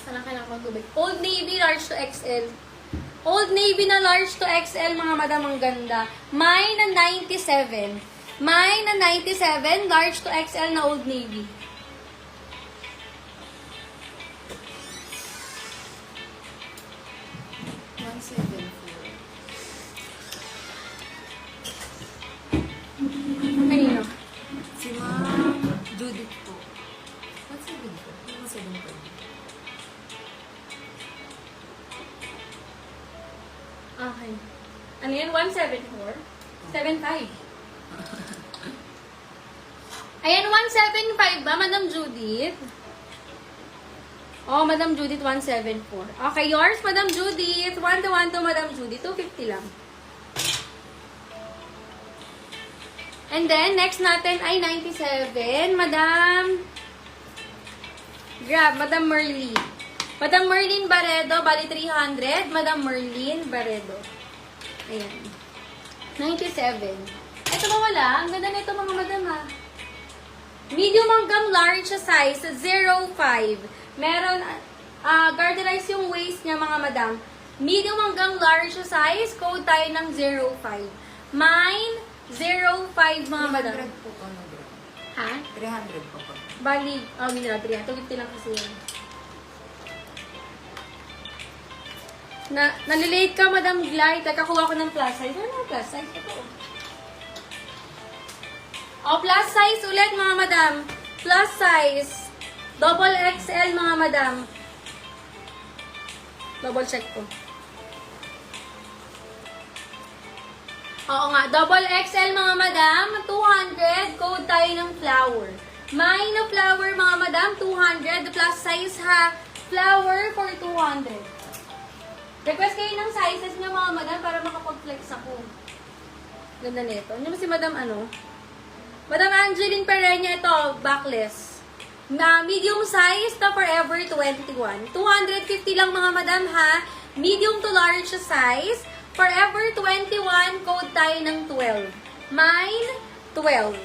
Sana kailangan tubig. Old Navy, large to XL. Old Navy na large to XL, mga madam, ang ganda. May na 97. May na 97, large to XL na Old Navy. Kanino? Si Ma'am Judith po. 174. 174. Okay. Ano yan? 174? 75. Ayan, 175 ba, Madam Judith? Oh, Madam Judith, 174. Okay, yours, Madam Judith. 1 to Madam Judith. 250 lang. And then, next natin ay 97. Madam... Grab, Madam Merly. Madam Merlin Barredo, bali 300. Madam Merlin Barredo. Ayan. 97. Ito ba wala? Ang ganda nito mga madam ha. Medium hanggang large sa size, 05. Meron, garterize yung waist niya mga madam. Medium hanggang large sa size, code tayo ng 05. Mine, 05 mga madam. 300 po po. Ha? 300 po po. Bali, hindi na, 300. 250 lang kasi yan. Nalilate ka, Madam Glide. Kakakuha ko ng plus size. Ano plus size? Ito. Plus size ulit, mga madam. Plus size. Double XL, mga madam. Double check ko. Oo nga. Double XL, mga madam. 200. Code tayo ng flower. May na flower, mga madam. 200. Plus size, ha. Flower for 200. Request kayo ng sizes niyo mga madam para makapag-flex ako. Ganda nito. Ano ba si Madam ano? Madam Angeline Pereña, ito, backless. Na medium size na Forever 21. 250 lang mga madam ha. Medium to large size. Forever 21, code tayo ng 12. Mine, 12.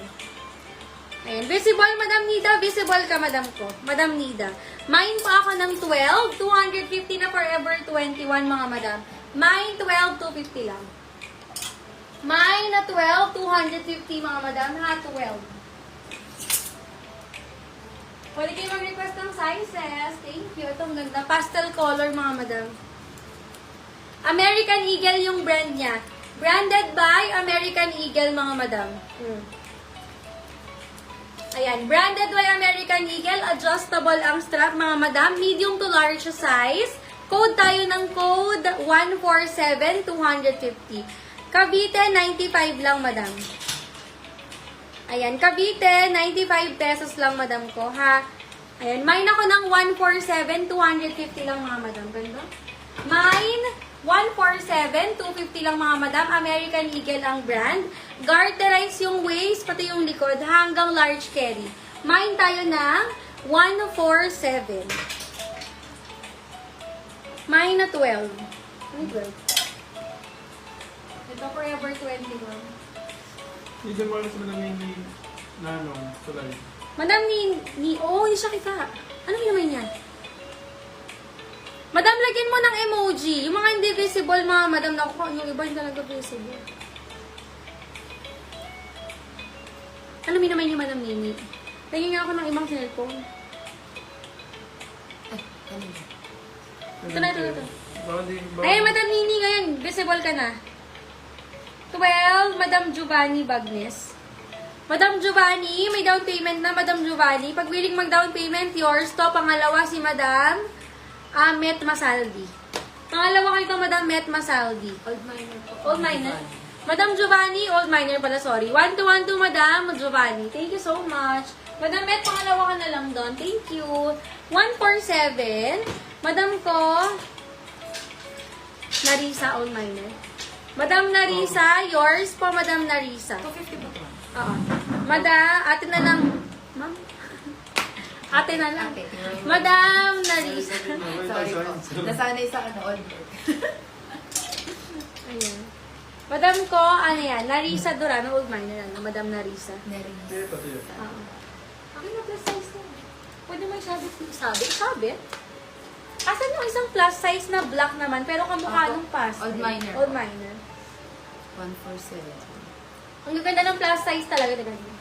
Ayan. Visible, Madam Nida. Visible ka, Madam ko. Madam Nida. Mine pa ako ng 12. 250 na Forever 21, mga Madam. Mine, 12. 250 lang. Mine na 12. 250, mga Madam. Ha, 12. Pwede kayo mag-request ng sizes. Thank you. Itong ganda. Pastel color, mga Madam. American Eagle yung brand niya. Branded by American Eagle, mga Madam. Ayan, branded by American Eagle, adjustable ang strap, mga madam, medium to large size. Code tayo ng code 147-250. Cavite, 95 lang, madam. Ayan, Cavite, 95 pesos lang, madam ko, ha. Ayan, mine ako ng 147-250 lang, mga madam. Ganda? Mine, 147-250 lang, mga madam. American Eagle ang brand. Garterize yung waist, pati yung likod, hanggang large carry. Mine tayo ng 147. Mine na 12. Ano 12? Ito, Forever 21. Hindi mo alam sa Madam Nini Nanong Tulay. Madam ni oh, hindi siya kita. Ano yung naman yan? Madam, lagyan mo ng emoji. Yung mga hindi visible, mga madam, nakuha. Yung iba hindi talaga visible. Alam mo naman yung Madam Nini. Lagyan nga ako ng ibang cellphone. Ay, ano yun? Ito na, ito. Baka Ay, Madam Nini, ngayon, visible ka na. 12, Madam Giovanni Bagnes. Madam Giovanni, may down payment na, Madam Giovanni. Pag willing mag-down payment, yours to. Pangalawa, si Madam Met Masaldi. Pangalawa kayo ito, Madam Met Masaldi. Old minor po. Old minor. Madam Giovanni, old minor pala, sorry. 1 to Madam Giovanni. Thank you so much. Madam Met, pangalawa ka na lang doon. Thank you. 147. Madam ko, Narisa, old minor. Madam Narisa, yours po, Madam Narisa. 250 po po. Oo. Ate na lang. Ma'am? Ate na lang. Ate. Madam Narisa. Sorry po. Nasanay sa old bird. Ayan. Madam ko, ano yan? Narisa Durano, old minor. Madam Narisa. Neris. Ito. Oo. Akin na plus size na. Pwede mo sabit. Sabit? Asan yung isang plus size na black naman, pero kamukha Ako, nung pastel? Old Miner. Old Miner. 147. Ang gaganda ng plus size talaga. Talaga.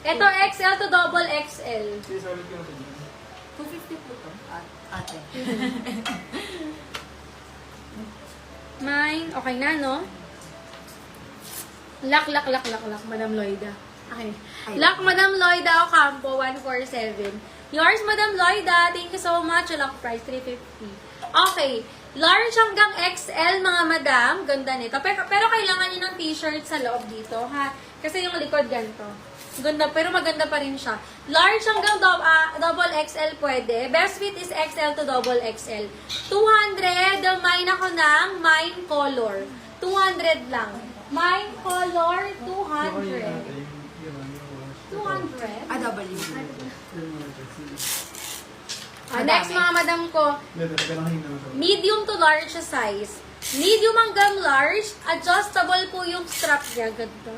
Ito, XL to double XL. Sige, solid ka na ito. 250 po to. Ate. Mine, okay na, no? Lock, Madam Loida. Okay. Lock, Madam Loida Ocampo, 147. Yours, Madam Loida. Thank you so much. Lock price, 350. Okay. Large hanggang XL, mga madam. Ganda nito. Pero kailangan nyo ng t-shirt sa loob dito, ha? Kasi yung likod ganito. Ganda, pero maganda pa rin siya. Large hanggang double XL pwede. Best fit is XL to double XL. 200, mine ako ng mine color. 200 lang. Mine color, 200. 200? W. Next, mga madam ko, medium to large sa size. Medium hanggang large, adjustable po yung strap niya. Ganda.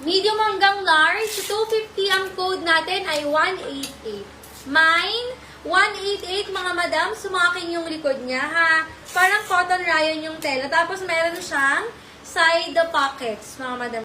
Medium hanggang large, 250 ang code natin ay 188. Mine, 188 mga madam, sumakin yung likod niya ha. Parang cotton rayon yung tela. Tapos meron siyang side pockets mga madam.